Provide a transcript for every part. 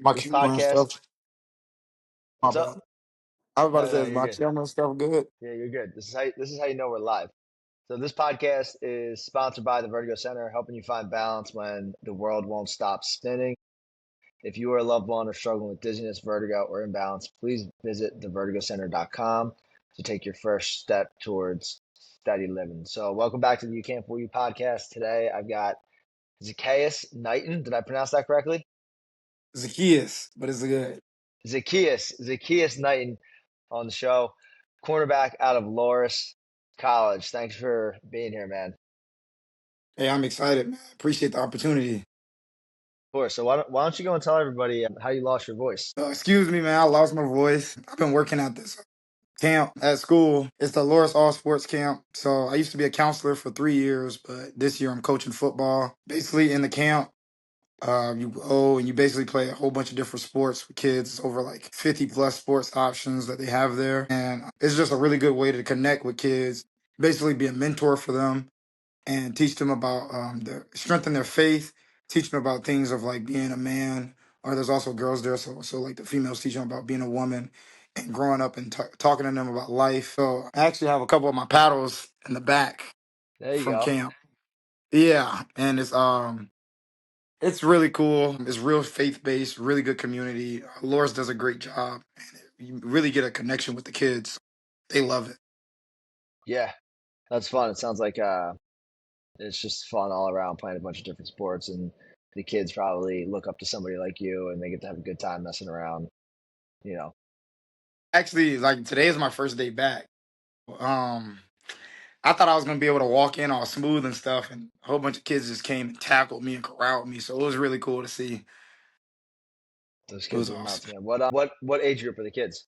My This camera and podcast, stuff. My what's up? bad. I was about to No, say, no, is you're my good. camera and stuff good? Yeah, you're good. This is how you know we're live. So this podcast is sponsored by the Vertigo Center, helping you find balance when the world won't stop spinning. If you or a loved one are struggling with dizziness, vertigo, or imbalance, please visit thevertigocenter.com to take your first step towards steady living. So welcome back to the You Can't Fool You podcast. Today I've got Zacchaeus Knighton. Did I pronounce that correctly? Zacchaeus, but it's good. Zacchaeus Knighton on the show, cornerback out of Loris College. Thanks for being here, man. Of Hey, I'm excited, man. Appreciate the opportunity. course. So why don't you go and tell everybody how you lost your voice? Excuse me, man. I lost my voice. I've been working at this camp at school. It's the Loris All Sports Camp. So I used to be a counselor for 3 years, but this year I'm coaching football. Basically, in the camp, you go and you basically play a whole bunch of different sports with kids. It's over like 50 plus sports options that they have there. And it's just a really good way to connect with kids, basically be a mentor for them and teach them about strengthen their faith, teach them about things of like being a man. Or there's also girls there, so like the females teach them about being a woman and growing up and talking to them about life. So I actually have a couple of my paddles in the back There you from go. camp. Yeah, and it's really cool. It's real faith based, really good community. Loris does a great job, and you really get a connection with the kids. They love it. Yeah, that's fun. It sounds like it's just fun all around playing a bunch of different sports, and the kids probably look up to somebody like you, and they get to have a good time messing around. You know, Actually, like today is my first day back. Um, I thought I was gonna be able to walk in all smooth and stuff, and a whole bunch of kids just came and tackled me and corralled me. So it was really cool to see. those It kids was are nuts, awesome. man. What age group are the kids?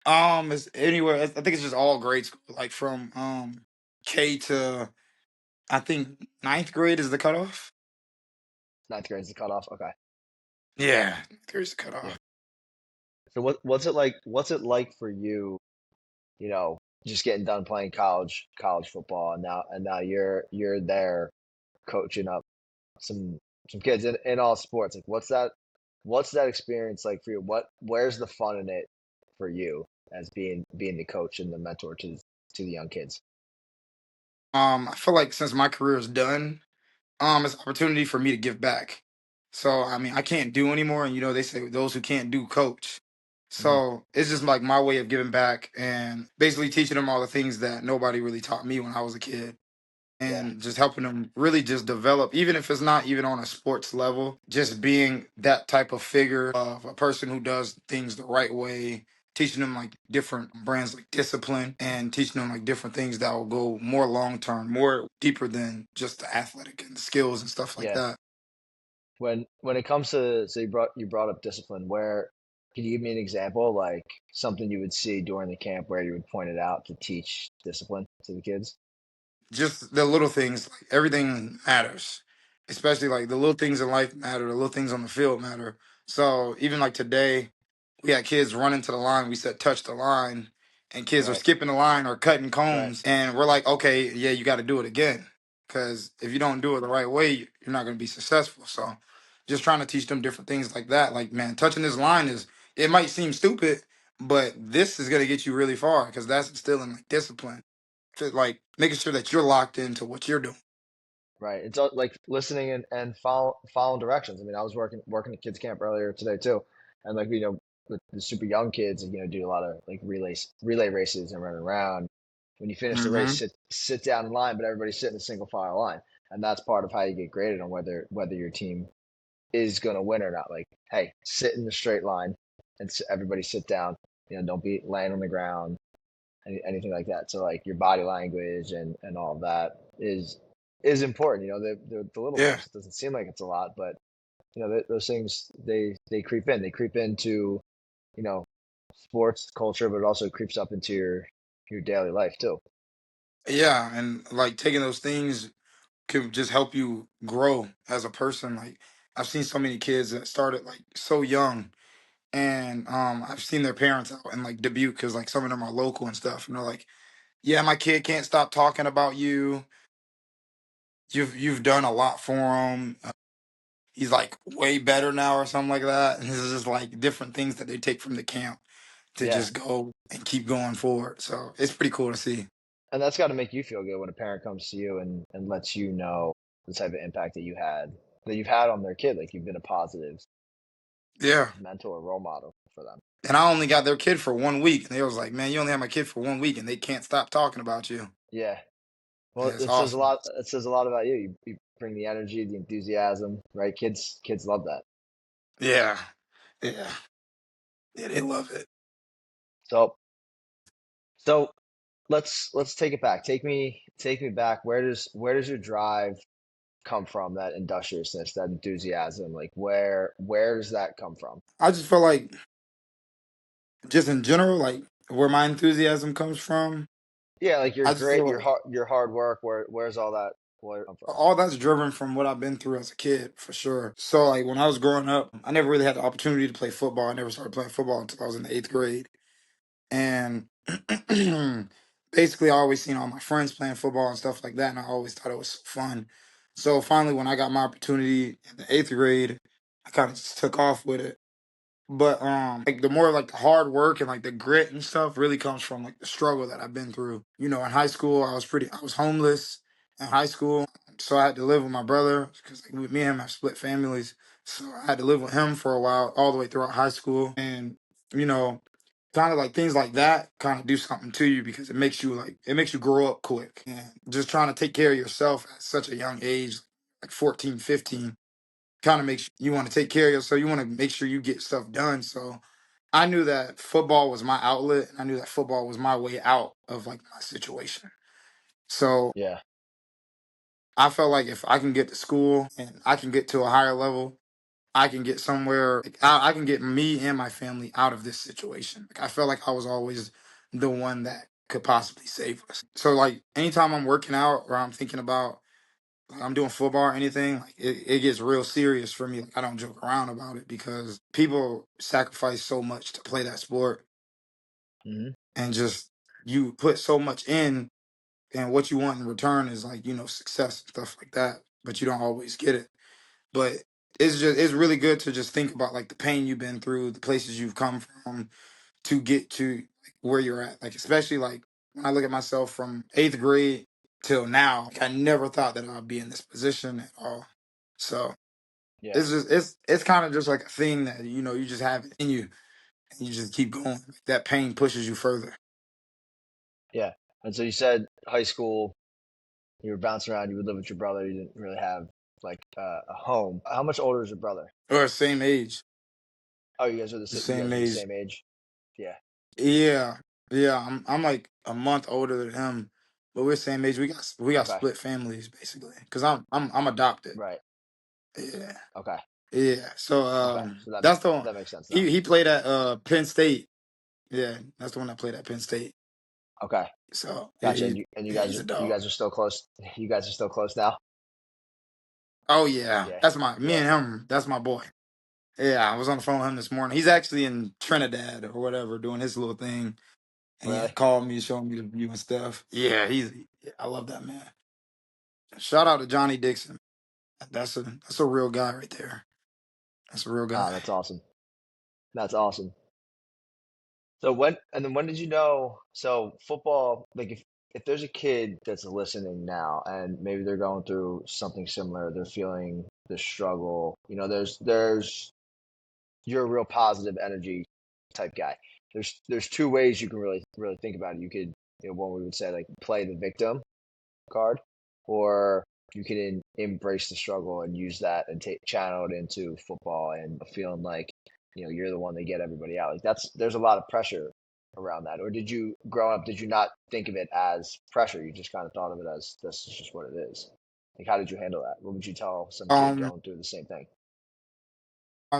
It's anywhere. I think it's just all grade school, like from K to I think ninth grade is the cutoff. Ninth grade is the cutoff. Okay. Yeah, ninth grade is the Yeah. cutoff. So what's it like? What's it like for you? You know, just getting done playing college football, and now you're there coaching up some kids in all sports. Like what's that experience like for you? Where's the fun in it for you as being the coach and the mentor to the young kids? I feel like since my career is done, it's an opportunity for me to give back. So I mean, I can't do anymore, and they say those who can't do coach. Hmm. So it's just like my way of giving back and basically teaching them all the things that nobody really taught me when I was a kid. Yeah, And just helping them really just develop, even if it's not even on a sports level, just being that type of figure of a person who does things the right way, teaching them like different brands like discipline and teaching them like different things that will go more long term, more deeper than just the athletic and the skills and stuff like yeah. that. When it comes to, so you brought up discipline. Where can you give me an example, like something you would see during the camp where you would point it out to teach discipline to the kids? Just the little things, like everything matters, especially like the little things in life matter, the little things on the field matter. So even like today, we had kids running to the line. We said touch the line, and kids are Right, skipping the line or cutting right, cones, and we're like, okay, yeah, you got to do it again, because if you don't do it the right way, you're not going to be successful. So just trying to teach them different things like that. Like, man, touching this line is, it might seem stupid, but this is going to get you really far because that's instilling like discipline to like making sure that you're locked into what you're doing. right. It's like listening and following directions. I mean, I was working at kids camp earlier today too, and like with the super young kids, do a lot of like relay races and running around. When you finish the race, Hmm. sit down in line, but everybody sit in a single file line, and that's part of how you get graded on whether your team is going to win or not. Like, hey, sit in the straight line and everybody sit down. Don't be laying on the ground, anything like that. So like your body language and all of that is important. The little Yeah, things. It doesn't seem like it's a lot, but those things they creep in. They creep into you know sports culture, but it also creeps up into your daily life too. yeah, and like taking those things could just help you grow as a person. Like I've seen so many kids that started like so young, and I've seen their parents out in like Dubuque because like some of them are local and stuff, and they're like, "Yeah, my kid can't stop talking about you. You've done a lot for him. he's like way better now or something like that. And this is just like different things that they take from the camp to Yeah. just go and keep going forward. So it's pretty cool to see. And that's got to make you feel good when a parent comes to you and lets you know the type of impact that you've had on their kid. Like you've been a positive Yeah. mentor or role model for them. And I only got their kid for 1 week. And they was like, man, you only have my kid for 1 week and they can't stop talking about you. Yeah. Well, Yeah, it's it says a awesome. lot. It says a lot about you. You bring the energy, the enthusiasm, right? Kids love that. Yeah. Yeah. Yeah, they love it. So so let's take it back. Take me back. Where does your drive come from? That industriousness, that enthusiasm. Like where does that come from? I just feel like just in general, like where my enthusiasm comes from, Yeah, like I just feel like your hard work. Where's all that? Where it come from? all that's driven from what I've been through as a kid, for sure. So, like, when I was growing up, I never really had the opportunity to play football. I never started playing football until I was in the eighth grade. And basically, I always seen all my friends playing football and stuff like that. And I always thought it was so fun. So, finally, when I got my opportunity in the eighth grade, I kind of just took off with it. But like the more like the hard work and like the grit and stuff really comes from like the struggle that I've been through. You know, in high school I was homeless in high school. So I had to live with my brother because like, me and him have split families. So I had to live with him for a while, all the way throughout high school. And, you know, kind of like things like that kind of do something to you because it makes you grow up quick. And just trying to take care of yourself at such a young age, like 14, 15, kind of makes you want to take care of yourself. You want to make sure you get stuff done. So I knew that football was my outlet, and I knew that football was my way out of like my situation. So Yeah, I felt like if I can get to school and I can get to a higher level, I can get somewhere. Like, I can get me and my family out of this situation. Like I felt like I was always the one that could possibly save us. So like anytime I'm working out or I'm thinking about like I'm doing football or anything, like it gets real serious for me. Like I don't joke around about it because people sacrifice so much to play that sport hmm and just you put so much in and what you want in return is like, you know, success and stuff like that. But you don't always get it. But it's really good to just think about like the pain you've been through, the places you've come from to get to like, where you're at. Like especially like when I look at myself from eighth grade till now, like, I never thought that I'd be in this position at all. So yeah, it's kind of just like a thing that you know you just have it in you and you just keep going. Like, that pain pushes you further. yeah. And so you said high school, you were bouncing around. You would live with your brother. You didn't really have like a home. How much older is your brother? Or same age, Oh, the you same guys are the age. same age. Yeah. Yeah, yeah. I'm like a month older than him, but we're same age. We got Okay. split families basically because I'm adopted. Right. Yeah, Okay. yeah. So Okay. So that's the one. that makes sense now. He played at Penn State. Yeah, that's the one that played at Penn State. Okay. So yeah, Gotcha. And yeah, he's a you dog. guys are still close. You guys are still close now. Oh yeah, Yeah. that's my me Yeah. and him. That's my boy. Yeah, I was on the phone with him this morning. He's actually in Trinidad or whatever doing his little thing, and he Really? had called me, showing me the view and stuff. Yeah, yeah, I love that man. Shout out to Johnny Dixon. That's a real guy right there. That's a real guy. Ah, that's awesome. That's awesome. So when did you know? So football, like if there's a kid that's listening now and maybe they're going through something similar, they're feeling the struggle. You know, there's you're a real positive energy type guy. There's two ways you can really think about it. You could, one we would say like play the victim card, or you can embrace the struggle and use that and channel it into football and feeling like you're the one that get everybody out. Like there's a lot of pressure around that. Or did you grow up? Did you not think of it as pressure? You just kind of thought of it as this is just what it is. Like how did you handle that? What would you tell some kid Um, going through the same thing?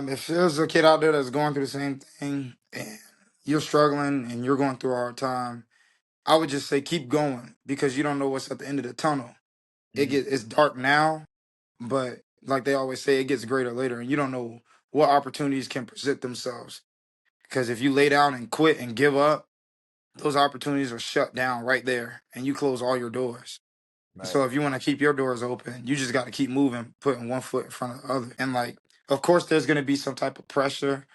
if there's a kid out there that's going through the same thing and you're struggling and you're going through a hard time, I would just say keep going because you don't know what's at the end of the tunnel. Hmm. It's dark now, but like they always say, it gets greater later, and you don't know what opportunities can present themselves. Because if you lay down and quit and give up, those opportunities are shut down right there, and you close all your doors. Right. So if you want to keep your doors open, you just got to keep moving, putting one foot in front of the other. And like, of course, there's going to be some type of pressure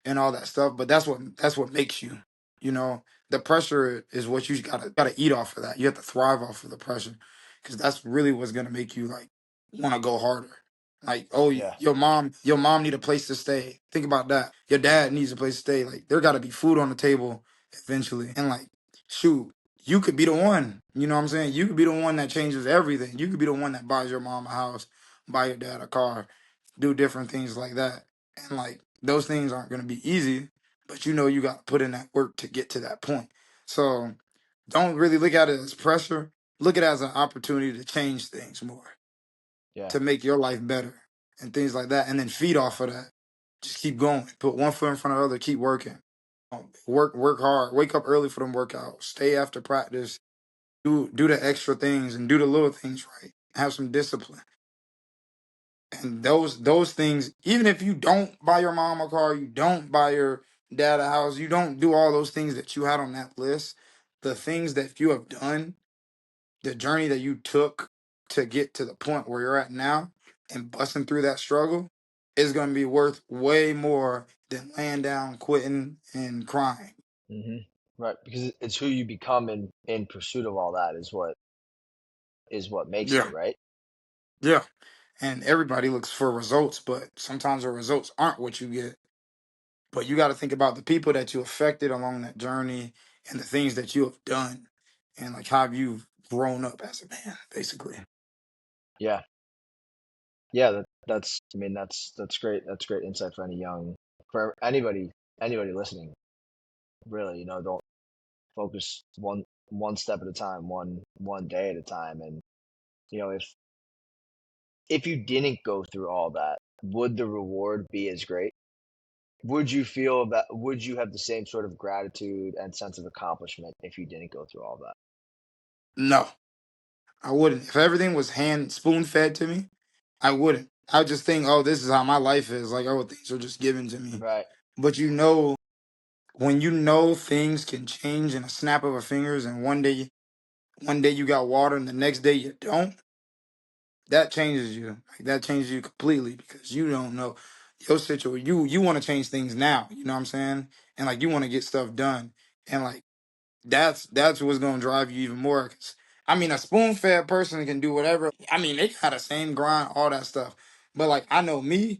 and all that stuff. But that's what makes you. You know, the pressure is what you gotta eat off of that. You have to thrive off of the pressure, because that's really what's gonna make you like want to go harder. Like, oh, Yeah. your mom need a place to stay. Think about that. Your dad needs a place to stay. Like, there got to be food on the table eventually. And like, shoot, you could be the one. You know what I'm saying? You could be the one that changes everything. You could be the one that buys your mom a house, buy your dad a car, do different things like that. And like, those things aren't going to be easy, but you know you got to put in that work to get to that point. So don't really look at it as pressure. Look at it as an opportunity to change things more, Yeah. to make your life better and things like that. And then feed off of that. Just keep going. Put one foot in front of the other. Keep working. Work hard. Wake up early for them workouts. Stay after practice. Do the extra things and do the little things right. Have some discipline. And those things, even if you don't buy your mom a car, you don't buy your dad a house, you don't do all those things that you had on that list, the things that you have done, the journey that you took to get to the point where you're at now and busting through that struggle is going to be worth way more than laying down, quitting, and crying. Hmm. Right. Because it's who you become in pursuit of all that is what makes Yeah, you, right? yeah. And everybody looks for results, but sometimes the results aren't what you get. But you got to think about the people that you affected along that journey and the things that you have done and like how you've grown up as a man, basically. Yeah. Yeah. That's I mean that's great. That's great insight for anybody listening. Really, don't focus one step at a time, one day at a time. And if you didn't go through all that, would the reward be as great? Would you have the same sort of gratitude and sense of accomplishment if you didn't go through all that? No, I wouldn't. If everything was hand spoon fed to me, I wouldn't. I would just think, oh, this is how my life is. Like, oh, things are just given to me. Right. But when you know things can change in a snap of a fingers, and one day you got water, and the next day you don't, that changes you. Like, that changes you completely because you don't know your situation. You want to change things now. You know what I'm saying? And like, you want to get stuff done. And like, that's what's gonna drive you even more. 'Cause, I mean, a spoon fed person can do whatever. I mean, they got the same grind, all that stuff. But like, I know me,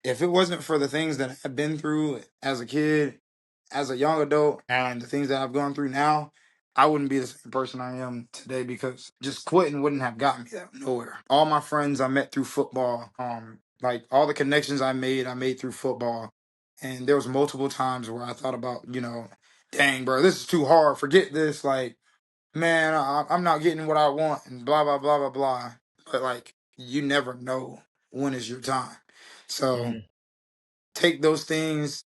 if it wasn't for the things that I've been through as a kid, as a young adult, and the things that I've gone through now, I wouldn't be the same person I am today, because just quitting wouldn't have gotten me that nowhere. All my friends I met through football. Like, all the connections I made through football. And there was multiple times where I thought about, dang, bro, this is too hard. Forget this. Like, man, I'm not getting what I want, and blah blah blah blah blah. But like, you never know when is your time. So Hmm. take those things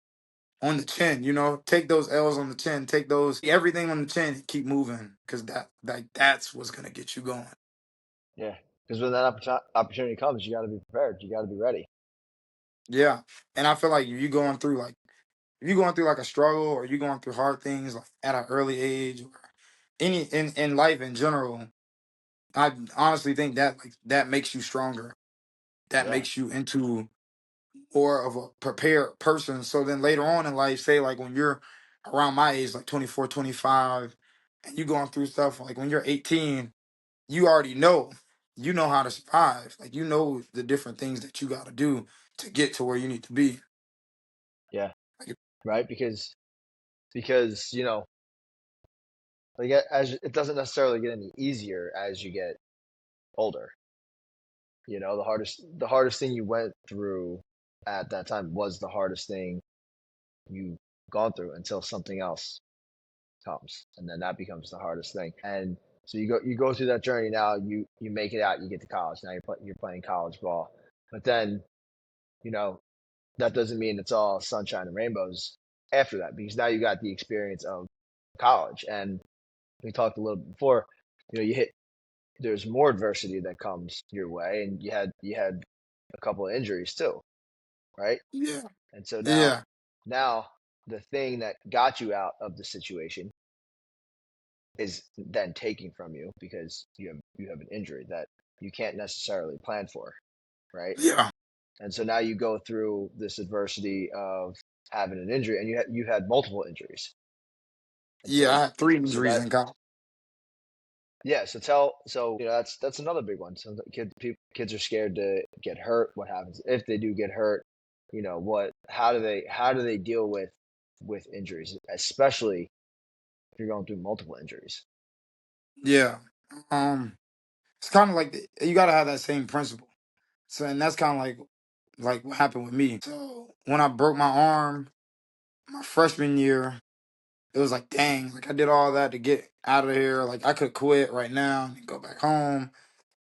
on the chin. Take those L's on the chin. Take those everything on the chin and keep moving, because that's what's gonna get you going. Yeah. Because when that opportunity comes, you got to be prepared. You got to be ready. Yeah, and I feel like if you going through like a struggle, or you going through hard things like at an early age, or any in life in general, I honestly think that like that makes you stronger. That Yeah. makes you into more of a prepared person. So then later on in life, say like when you're around my age, like 24, 25, and you going through stuff like when you're 18, you already know how to survive. Like, you know the different things that you got to do to get to where you need to be. Yeah. Like, Right. Because like as it doesn't necessarily get any easier as you get older. The hardest thing you went through at that time was the hardest thing you've gone through until something else comes, and then that becomes the hardest thing. And so you go through that journey. Now you make it out, you get to college. Now you're playing college ball, but then you know that doesn't mean it's all sunshine and rainbows after that, because now you got the experience of college. And we talked a little bit before. You hit There's more adversity that comes your way, and you had a couple of injuries too, right? yeah, And so now yeah, now the thing that got you out of the situation is then taking from you because you have an injury that you can't necessarily plan for, right? Yeah. And so now you go through this adversity of having an injury, and you had multiple injuries, and Yeah, I so had three so injuries that in college. yeah, that's another big one. So kids are scared to get hurt. What happens if they do get hurt? What how do they deal with injuries, especially if you're going through multiple injuries? Yeah. Um, it's kind of like you got to have that same principle. So, and that's kind of like what happened with me. So when I broke my arm my freshman year, it was like, dang, like I did all that to get out of here. Like I could quit right now and go back home,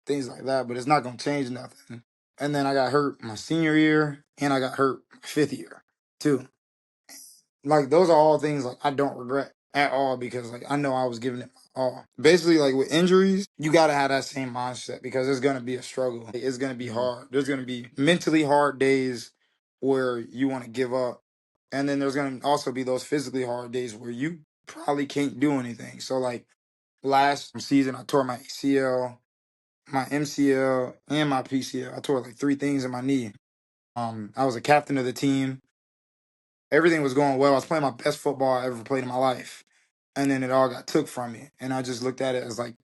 things like that. But it's not gonna change nothing. And then I got hurt my senior year, and I got hurt my fifth year too. Like those are all things like I don't regret at all because like I know I was giving it my all. Basically, like with injuries, you gotta have that same mindset because it's gonna be a struggle. It's gonna be Mm-hmm. hard. There's gonna be mentally hard days where you want to give up, and then there's gonna also be those physically hard days where you probably can't do anything. So like last season, I tore my ACL, my MCL, and my PCL. I tore like three things in my knee. I was a captain of the team. Everything was going well. I was playing my best football I ever played in my life. And then it all got took from me. And I just looked at it as like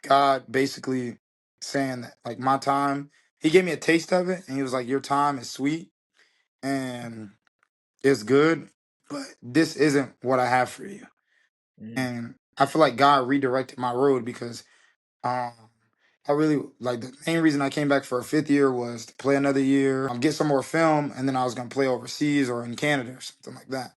God basically saying that like my time, he gave me a taste of it and he was like, your time is sweet and it's good, but this isn't what I have for you. Mm-hmm. And I feel like God redirected my road because um I really like the main reason I came back for a fifth year was to play another year, get some more film, and then I was gonna play overseas or in Canada or something like that.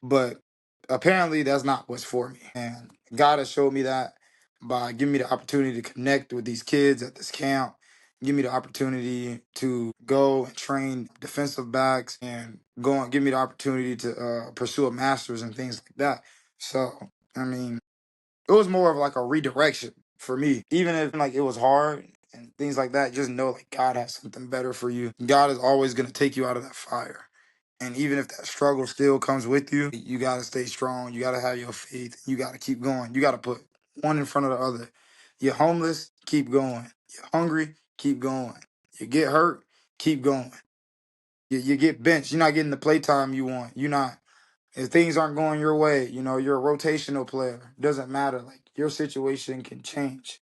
But apparently that's not what's for me. And God has showed me that by giving me the opportunity to connect with these kids at this camp, give me the opportunity to go and train defensive backs and go and give me the opportunity to pursue a master's and things like that. So, I mean, it was more of like a redirection for me. Even if like it was hard and things like that, just know like God has something better for you. God is always gonna take you out of that fire. And even if that struggle still comes with you, you gotta stay strong. You gotta have your faith. You gotta keep going. You gotta put one in front of the other. You're homeless, keep going. You're hungry, keep going. You get hurt, keep going. You get benched. You're not getting the playtime you want. You're not if things aren't going your way, you're a rotational player. Doesn't matter. Like your situation can change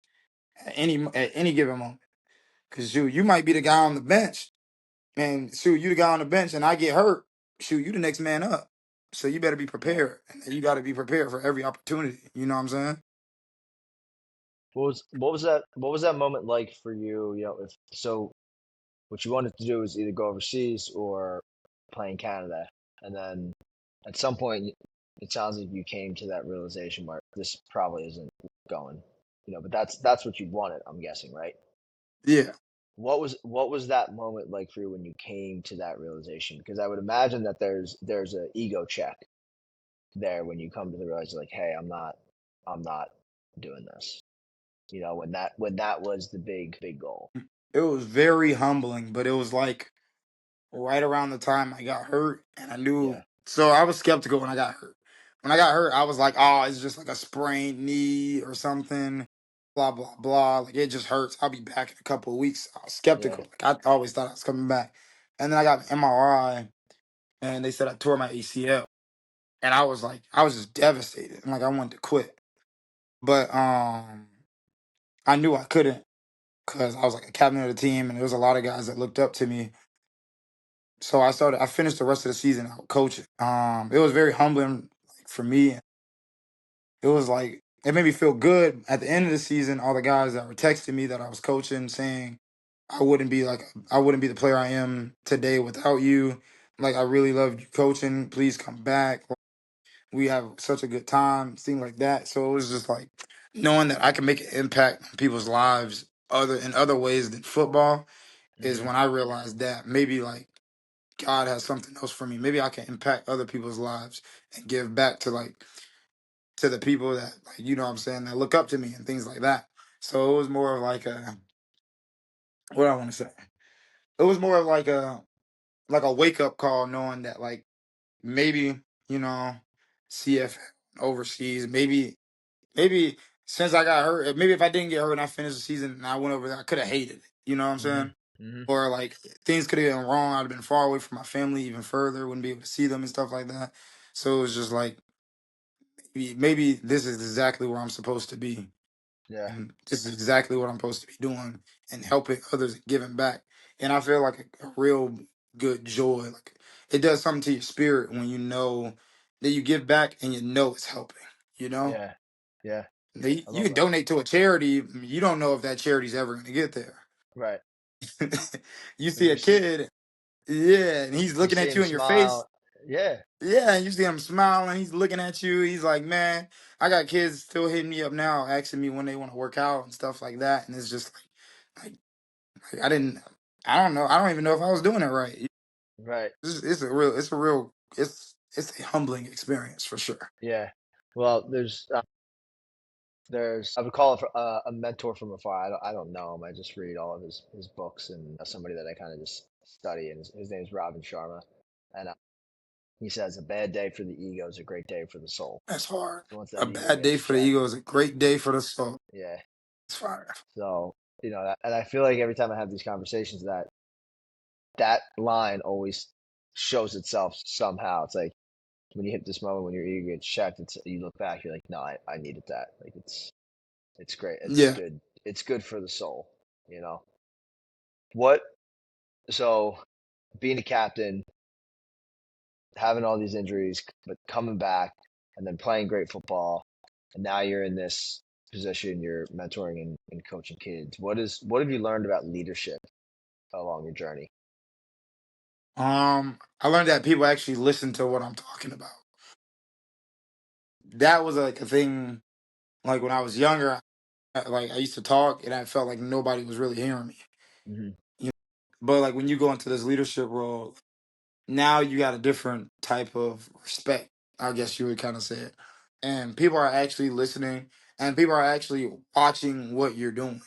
at any given moment. Cause shoot, you might be the guy on the bench, and shoot, you the guy on the bench, and I get hurt. Shoot, you the next man up. So you better be Yeah. prepared, and you got to be prepared for every opportunity. You know what I'm saying? What was that moment like for you? If so, what you wanted to do is either go overseas or play in Canada, and then at some point, it sounds like you came to that realization where this probably isn't going. But that's what you wanted, I'm guessing, right? Yeah. What was that moment like for you when you came to that realization? Because I would imagine that there's a ego check there when you come to the realization, like, hey, I'm not doing this. When that was the big goal. It was very humbling, but it was like right around the time I got hurt, and I knew. Yeah, So I was skeptical when I got hurt. When I got hurt, I was like, "Oh, it's just like a sprained knee or something." Blah blah blah. Like it just hurts. I'll be back in a couple of weeks. I was yeah. skeptical. Like I always thought I was coming back, and then I got an MRI, and they said I tore my ACL, and I was like, I was just devastated. And like I wanted to quit, but I knew I couldn't because I was like a captain of the team, and there was a lot of guys that looked up to me. So I finished the rest of the season out coaching. It was very humbling like, for me. It was like it made me feel good at the end of the season. All the guys that were texting me that I was coaching saying I wouldn't be the player I am today without you. Like I really loved you coaching. Please come back. We have such a good time, things like that. So it was just like knowing that I can make an impact on people's lives other ways than football is Hmm. when I realized that maybe like God has something else for me. Maybe I can impact other people's lives and give back to to the people that like what I'm saying that look up to me and things like that. So it was more of like a what I want to say. It was more of like a wake up call, knowing that like maybe you know CF overseas, maybe maybe since I got hurt, maybe if I didn't get hurt and I finished the season and I went over there, I could have hated it. You know what I'm Hmm. saying? Hmm. Or like things could have been wrong. I'd have been far away from my family even further. Wouldn't be able to see them and stuff like that. So it was just like maybe this is exactly where I'm supposed to be, Yeah. and this is exactly what I'm supposed to be doing and helping others and giving back. And I feel like a real good joy. Like it does something to your spirit when you know that you give back and you know it's helping. You know, Yeah. Yeah. I you love can that. donate to a charity. You don't know if that charity's ever going to get there. Right. You But see a kid, yeah, and he's you looking see at him you in your face. smile. Yeah. Yeah, and you see him smiling. He's looking at you. He's like, man, I got kids still hitting me up now, asking me when they want to work out and stuff like that. And it's just like I didn't, I don't know. I don't even know if I was doing it right. Right. It's a humbling experience for sure. Yeah. Well, there's I would call it a mentor from afar. I don't know him. I just read all of his books and somebody that I kind of just study. And his name is Robin Sharma, and he says a bad day for the ego is a great day for the soul. That's hard. So once A that ego bad day gets for the checked, ego is a great day for the soul. yeah. It's fire. So and I feel like every time I have these conversations, that line always shows itself somehow. It's like when you hit this moment when your ego gets checked, you look back, you're like, no, I needed that. Like it's great. It's Yeah. good. It's good for the soul. You know what? So being a captain, having all these injuries, but coming back and then playing great football, and now you're in this position, you're mentoring and coaching kids. What have you learned about leadership along your journey? I learned that people actually listen to what I'm talking about. That was like a thing. Like when I was younger, like I used to talk and I felt like nobody was really hearing me. Hmm. You know? But like when you go into this leadership role, now you got a different type of respect, I guess you would kind of say it. And people are actually listening and people are actually watching what you're doing.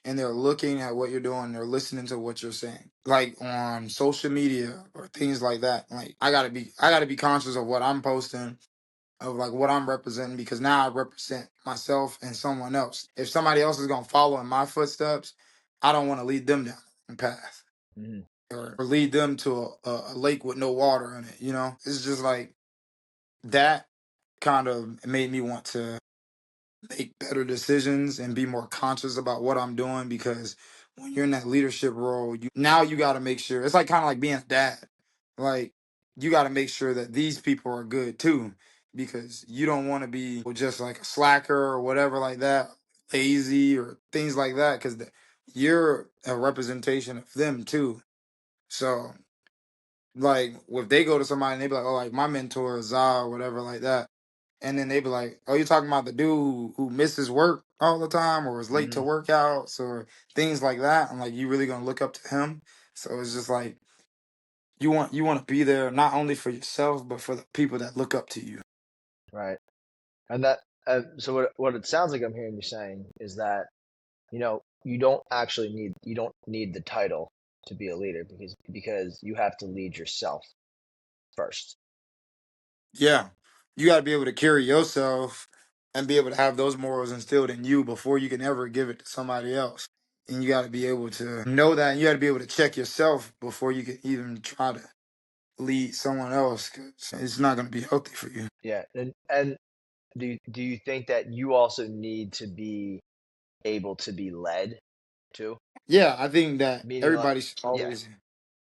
And they're looking at what you're doing, they're listening to what you're saying. Like on social media or things like that. Like I gotta be conscious of what I'm posting, of like what I'm representing, because now I represent myself and someone else. If somebody else is gonna follow in my footsteps, I don't want to lead them down the path Hmm. or lead them to a lake with no water in it. It's just like that kind of made me want to make better decisions and be more conscious about what I'm doing, because when you're in that leadership role, you got to make sure it's like kind of like being a dad. Like you got to make sure that these people are good too, because you don't want to be just like a slacker or whatever like that, lazy or things like that, because you're a representation of them too. So like if they go to somebody and they be like, oh, like my mentor is Za or whatever like that, and then they be like, "Oh, you're talking about the dude who misses work all the time or is late to Hmm. workouts or things like that." I'm like, "You really gonna look up to him?" So it's just like you want to be there not only for yourself but for the people that look up to you. Right. And so what it sounds like I'm hearing you saying is that you don't need the title to be a leader because you have to lead yourself first. Yeah, you got to be able to carry yourself and be able to have those morals instilled in you before you can ever give it to somebody else. And you got to be able to know that, and you got to be able to check yourself before you can even try to lead someone else, because it's not going to be healthy for you. Yeah. And do you think that you also need to be able to be led too? Yeah, I think that Meaning like, everybody should yeah. always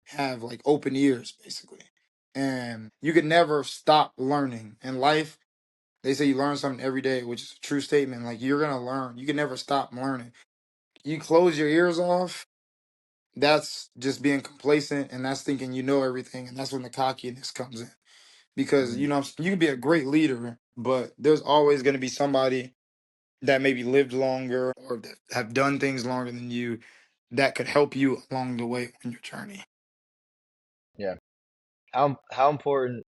have like open ears, basically. And you can never stop learning. In life, they say you learn something every day, which is a true statement. Like you're gonna learn. You can never stop learning. You close your ears off, that's just being complacent and that's thinking you know everything, and that's when the cockiness comes in. Because Hmm. you can be a great leader, but there's always gonna be somebody that maybe lived longer or that have done things longer than you that could help you along the way on your journey. Yeah. How important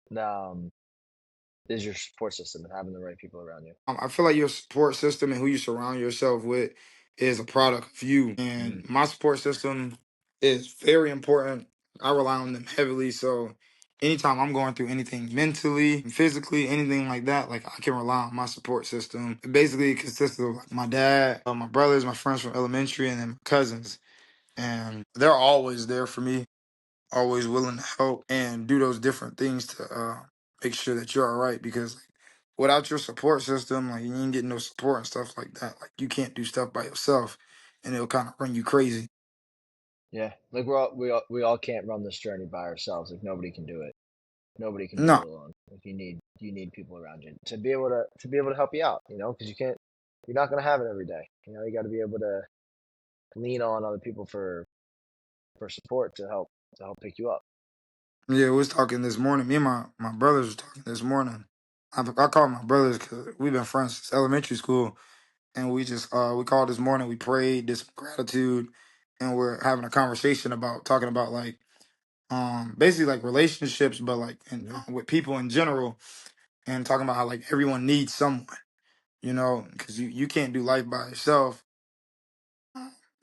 is your support system and having the right people around you? I feel like your support system and who you surround yourself with is a product of you. Hmm. And my support system is very important. I rely on them heavily. So anytime I'm going through anything mentally, physically, anything like that, like I can rely on my support system. It basically consists of like my dad, my brothers, my friends from elementary, and then my cousins. And they're always there for me, always willing to help and do those different things to make sure that you're all right. Because like, without your support system, like you ain't getting no support and stuff like that. Like you can't do stuff by yourself, and it'll kind of run you crazy. Yeah, like we all can't run this journey by ourselves. Like nobody can do it. Nobody can do it No, alone. Like you need people around you to be able to help you out. You know, because you can't. You're not gonna have it every day. You know, you got to be able to lean on other people for support to help pick you up. yeah, we was talking this morning. Me and my brothers was talking this morning. I call my brothers because we've been friends since elementary school, and we just we called this morning. We prayed, did some gratitude, and we're having a conversation about talking about like basically like relationships, but like and with people in general, and talking about how like everyone needs someone, because you can't do life by yourself,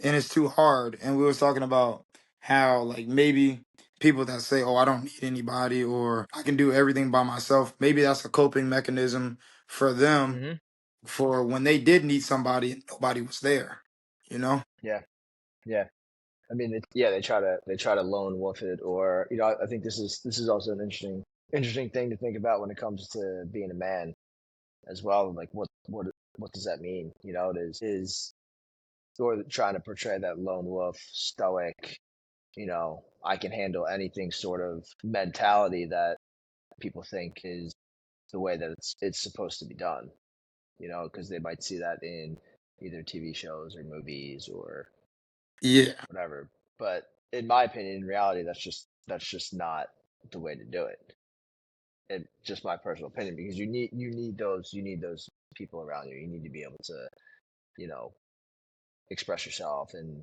and it's too hard. And we was talking about how like maybe people that say, "Oh, I don't need anybody," or "I can do everything by myself," maybe that's a coping mechanism for them Hmm. for when they did need somebody and nobody was there. You know? Yeah, yeah. I mean, they try to lone wolf it, or you know, I think this is also an interesting thing to think about when it comes to being a man as well. Like, what does that mean? You know, is sort of trying to portray that lone wolf, stoic, you know, I can handle anything sort of mentality that people think is the way that it's supposed to be done. You know, because they might see that in either TV shows or movies or Yeah, whatever. But in my opinion, in reality, that's just not the way to do it. It just my personal opinion because you need those people around you. You need to be able to you know express yourself and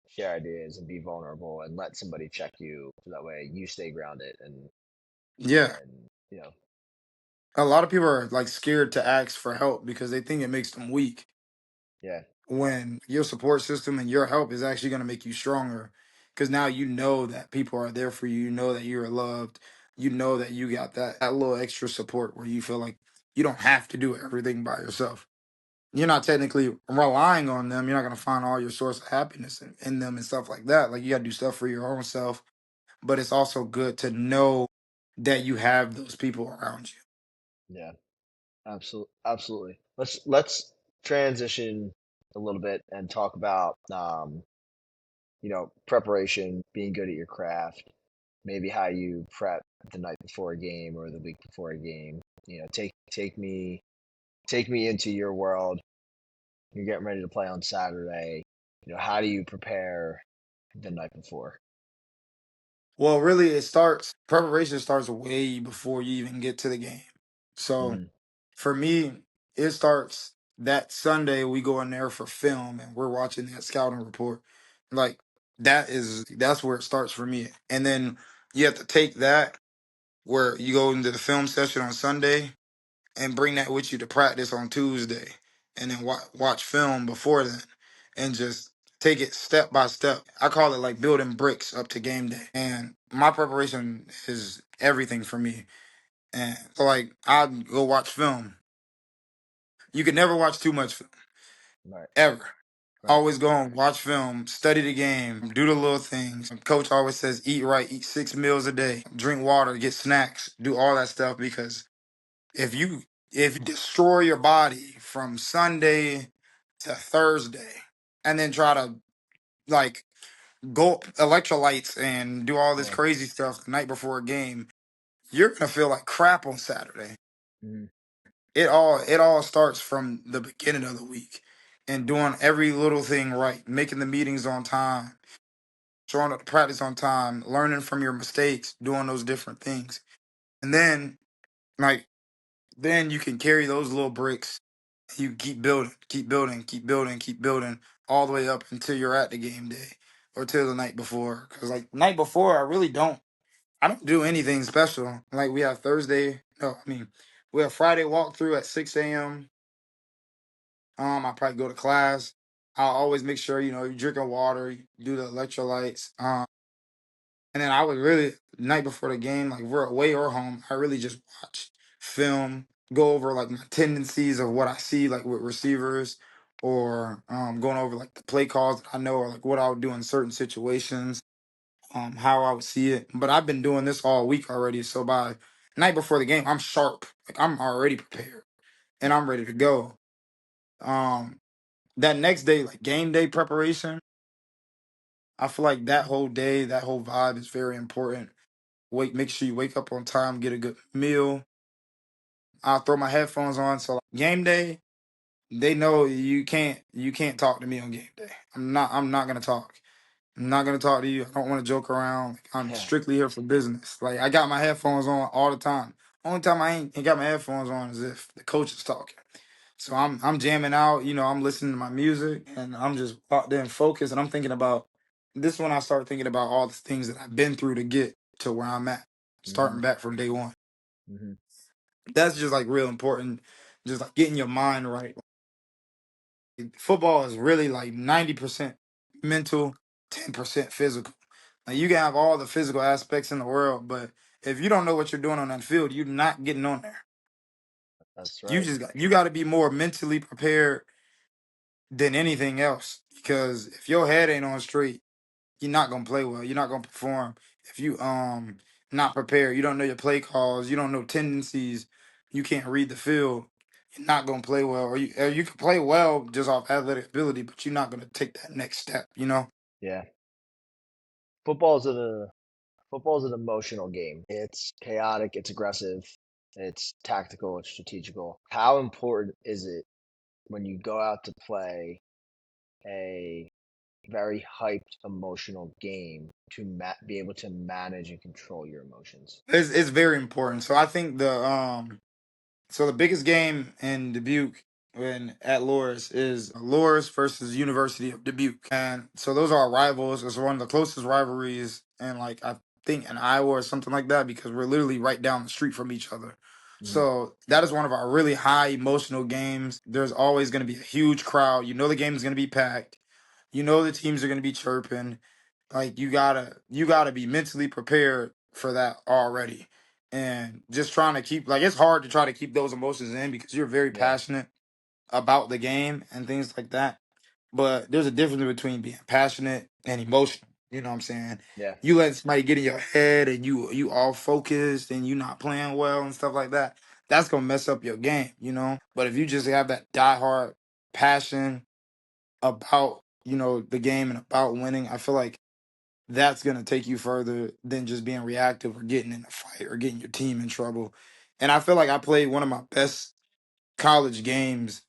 share ideas and be vulnerable and let somebody check you so that way you stay grounded yeah. and you know A lot of people are like scared to ask for help because they think it makes them weak. yeah, When your support system and your help is actually going to make you stronger, because now you know that people are there for you. You know that you're loved. You know that you got that little extra support where you feel like you don't have to do everything by yourself. You're not technically relying on them. You're not going to find all your source of happiness in them and stuff like that. Like you got to do stuff for your own self, but it's also good to know that you have those people around you. yeah, absolutely. Let's transition a little bit and talk about you know preparation, being good at your craft, maybe how you prep the night before a game or the week before a game. You know, take me into your world. You're getting ready to play on Saturday. You know, how do you prepare the night before? Well, really, preparation starts way before you even get to the game. So Hmm. for me, it starts that Sunday. We go in there for film and we're watching that scouting report. Like that's where it starts for me. And then you have to take that where you go into the film session on Sunday and bring that with you to practice on Tuesday, and then watch film before then, and just take it step by step. I call it like building bricks up to game day. And my preparation is everything for me. And so, like, I go watch film. You can never watch too much film, Right, ever. right. Always go and watch film, study the game, do the little things. Coach always says, eat right, eat 6 meals a day, drink water, get snacks, do all that stuff because if you destroy your body from Sunday to Thursday and then try to like gulp electrolytes and do all this Yeah. crazy stuff the night before a game, you're gonna feel like crap on Saturday. Hmm. It all starts from the beginning of the week and doing every little thing right, making the meetings on time, showing up to practice on time, learning from your mistakes, doing those different things. And then like then you can carry those little bricks. You keep building, keep building, keep building, keep building, all the way up until you're at the game day or till the night before. Because like night before, I don't do anything special. Like we have Thursday, no, I mean we have Friday walkthrough at 6 a.m. I probably go to class. I'll always make sure you're drinking water, you do the electrolytes. And then I would really night before the game, like we're away or home, I really just watch film, go over like my tendencies of what I see like with receivers, or going over like the play calls that I know, or like what I would do in certain situations, how I would see it. But I've been doing this all week already, so by night before the game, I'm sharp. Like I'm already prepared and I'm ready to go. Um, that next day, like game day preparation, I feel like that whole day, that whole vibe is very important. Make sure you wake up on time, get a good meal. I'll throw my headphones on. So like, game day, they know you can't talk to me on game day. I'm not gonna talk. I'm not gonna talk to you. I don't want to joke around. Like, I'm Yeah. strictly here for business. Like I got my headphones on all the time. Only time I ain't got my headphones on is if the coach is talking. So I'm jamming out, I'm listening to my music and I'm just out there and focused and I'm thinking about this when I start thinking about all the things that I've been through to get to where I'm at, Hmm. starting back from day one. Hmm. That's just like real important, just like getting your mind right. Football is really like 90% mental, 10% physical. Like you can have all the physical aspects in the world, but if you don't know what you're doing on that field, you're not getting on there. That's You right. just you got to be more mentally prepared than anything else. Because if your head ain't on straight, you're not gonna play well. You're not gonna perform. If you not prepared, you don't know your play calls, you don't know tendencies, you can't read the field, you're not gonna play well. Or you can play well just off athletic ability, but you're not gonna take that next step. Yeah. Football's an football's an emotional game. It's chaotic, it's aggressive, it's tactical, it's strategical. How important is it when you go out to play a very hyped emotional game to be able to manage and control your emotions? It's very important. So I think the biggest game in Dubuque when at Loris is Loris versus University of Dubuque. And so those are our rivals. It's one of the closest rivalries and like I think in Iowa or something like that because we're literally right down the street from each other. Hmm. So that is one of our really high emotional games. There's always going to be a huge crowd. You know the game is going to be packed. You know the teams are going to be chirping. Like you gotta be mentally prepared for that already. And just trying to keep like it's hard to try to keep those emotions in because you're very Yeah. passionate about the game and things like that. But there's a difference between being passionate and emotional. You know what I'm saying? Yeah. You let somebody get in your head and you all focused and you not playing well and stuff like that. That's gonna mess up your game. But if you just have that diehard passion about the game and about winning, I feel like that's going to take you further than just being reactive or getting in a fight or getting your team in trouble. And I feel like I played one of my best college games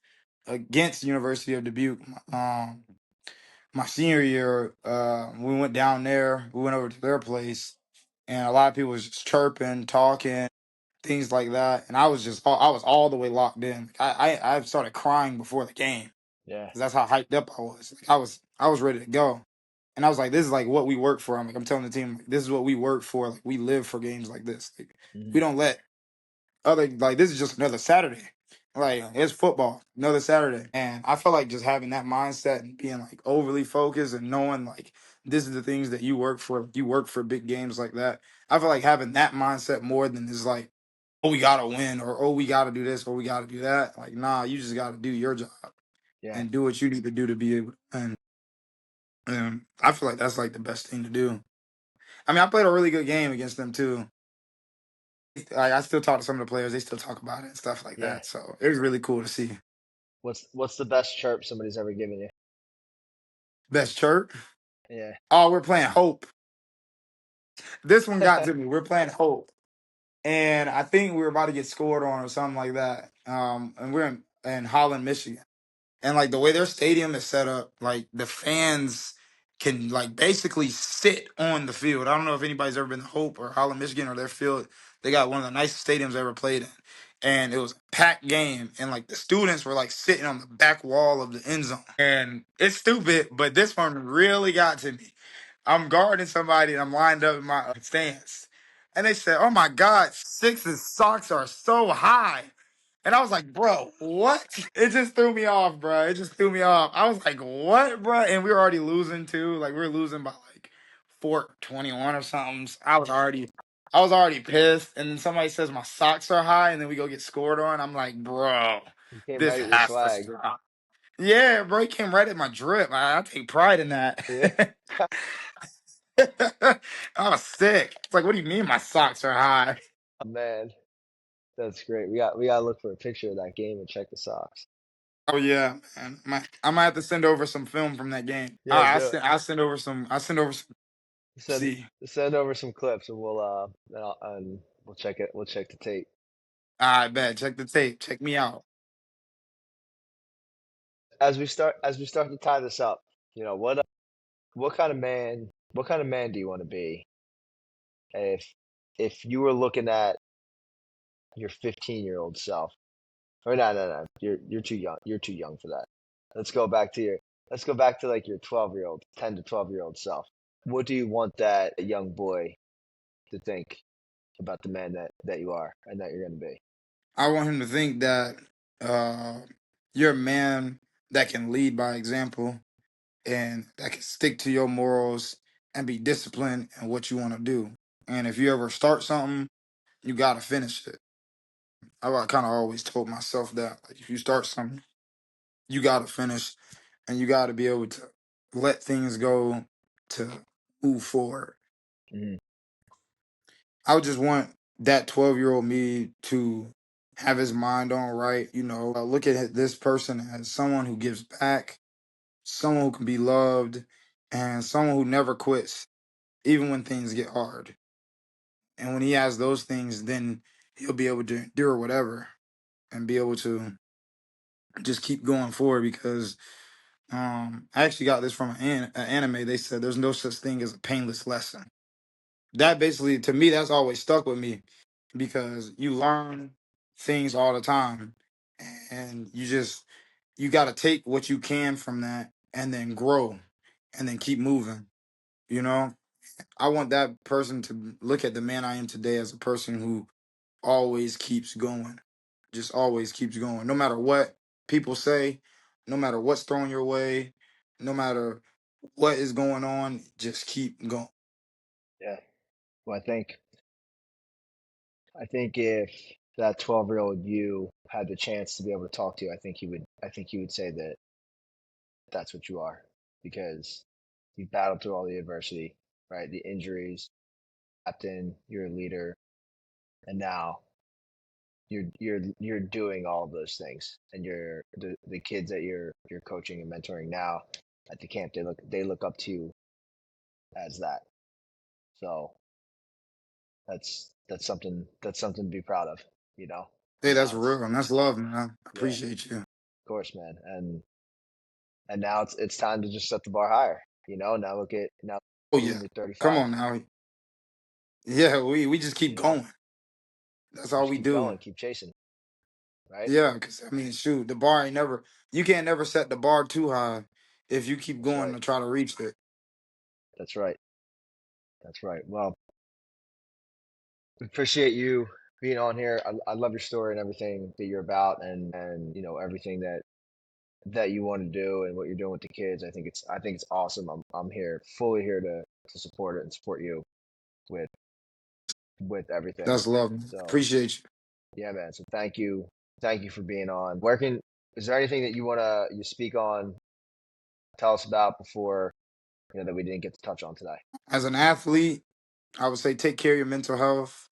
against University of Dubuque. My senior year, we went down there. We went over to their place, and a lot of people was just chirping, talking, things like that. And I was all the way locked in. I started crying before the game Yeah. because that's how hyped up I was. Like, I was ready to go. And I was like, this is like what we work for. I'm telling the team, like, this is what we work for. Like we live for games like this. Like Hmm. we don't let this is just another Saturday. Like it's football, another Saturday. And I feel like just having that mindset and being like overly focused and knowing like this is the things that you work for. You work for big games like that. I feel like having that mindset more than is like, oh, we gotta win or oh, we gotta do this or we gotta do that. Like, nah, you just gotta do your job Yeah. and do what you need to do to be able and I feel like that's like the best thing to do. I mean, I played a really good game against them too. Like I still talk to some of the players; they still talk about it and stuff like Yeah. that. So it was really cool to see. What's the best chirp somebody's ever given you? Best chirp. Yeah. Oh, we're playing Hope. This one got to me. We're playing Hope, and I think we were about to get scored on or something like that. And we're in Holland, Michigan. And like the way their stadium is set up, like the fans can like basically sit on the field. I don't know if anybody's ever been to Hope or Holland, Michigan, or their field. They got one of the nicest stadiums I ever played in. And it was a packed game, and like the students were like sitting on the back wall of the end zone. And it's stupid, but this one really got to me. I'm guarding somebody, and I'm lined up in my stance, and they said, "Oh my God, Six's socks are so high." And I was like, bro, what? It just threw me off, bro. It just threw me off. I was like, what, bro? And we were already losing too. Like we were losing by like Fort 21 or something. I was already pissed, and then somebody says my socks are high, and then we go get scored on. I'm like, bro, You came this right at your has to swag. stop. Yeah, bro, he came right at my drip. I take pride in that. Yeah, I was sick. It's like, what do you mean my socks are high? man, that's great. We gotta look for a picture of that game and check the socks. Oh yeah, man. I might have to send over some film from that game. Yeah, do it. I'll send over some. I'll send over some. Send See, send over some clips and and we'll check it. We'll check the tape. I bet. Check the tape. Check me out. As we start to tie this up, what kind of man do you want to be if you were looking at your 15-year-old self? Or no, you're too young. You're too young for that. Let's go back to your let's go back to like your 12-year-old, 10 to 12-year-old self. What do you want that young boy to think about the man that you are and that you're going to be? I want him to think that uh, you're a man that can lead by example and that can stick to your morals and be disciplined in what you want to do. And if you ever start something, you gotta finish it. I kind of always told myself that, like, if you start something, you gotta finish, and you gotta be able to let things go to move forward. Hmm. I would just want that 12-year-old me to have his mind on right, look at this person as someone who gives back, someone who can be loved, and someone who never quits, even when things get hard. And when he has those things, then he'll be able to endure whatever and be able to just keep going forward because I actually got this from an anime. They said there's no such thing as a painless lesson. That basically, to me, that's always stuck with me because you learn things all the time, and you got to take what you can from that and then grow and then keep moving. You know, I want that person to look at the man I am today as a person who always keeps going, just always keeps going, no matter what people say, no matter what's thrown your way, no matter what is going on, just keep going. Yeah. Well, I think if that 12-year-old you had the chance to be able to talk to you, I think he would say that that's what you are because you battled through all the adversity, right? The injuries, captain, you're a leader, and now you're doing all of those things, and the kids that you're coaching and mentoring now at the camp, they look up to you as that. So that's something to be proud of, you know. Hey, And that's now real and that's love, man. I yeah, of appreciate you. course, man. And now it's time to just set the bar higher, you know. Now look at now Oh you yeah, when you're come 35, on now. Yeah, we just keep you know. going. That's You all just we keep do. going, keep chasing, right? Yeah, because I mean, shoot, the bar ain't never. You can't never set the bar too high if you keep That's going right. to try to reach it. That's right. That's right. Well, appreciate you being on here. I love your story and everything that you're about, and everything that you want to do and what you're doing with the kids. I think it's awesome. I'm fully here to support it and support you with everything. That's love, man. So Appreciate you. yeah, man. So thank you for being on. Is there anything that you speak on, tell us about before that we didn't get to touch on today? As an athlete, I would say take care of your mental health.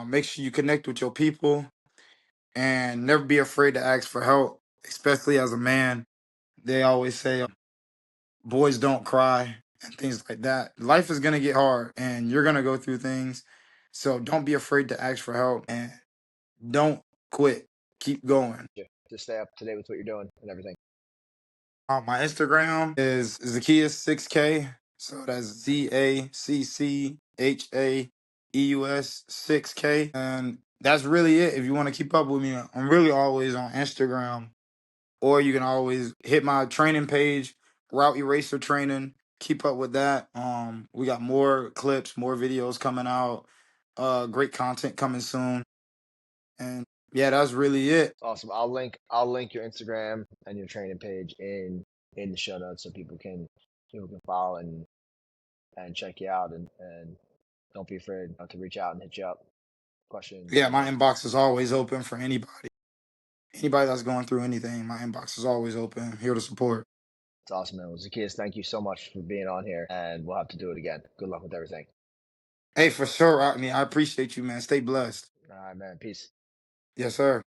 Make sure you connect with your people and never be afraid to ask for help, especially as a man. They always say boys don't cry and things like that. Life is gonna get hard and you're gonna go through things. So don't be afraid to ask for help and don't quit. Keep going. Just stay up to date with what you're doing and everything. My Instagram is Zacchaeus 6K. So that's ZACCHAEUS 6K. And that's really it. If you want to keep up with me, I'm really always on Instagram. Or you can always hit my training page, Route Eraser Training. Keep up with that. We got more clips, more videos coming out. Great content coming soon. And yeah, that's really it. Awesome. I'll link your Instagram and your training page in the show notes so people can follow and check you out. And don't be afraid to reach out and hit you up. Questions, Yeah, my anything. inbox is always open for anybody. Anybody that's going through anything, my inbox is always open. Here to support. It's awesome, man. Well, Zacchaeus, thank you so much for being on here, and we'll have to do it again. Good luck with everything. Hey, for sure. I mean, I appreciate you, man. Stay blessed. All right, man. Peace. Yes, sir.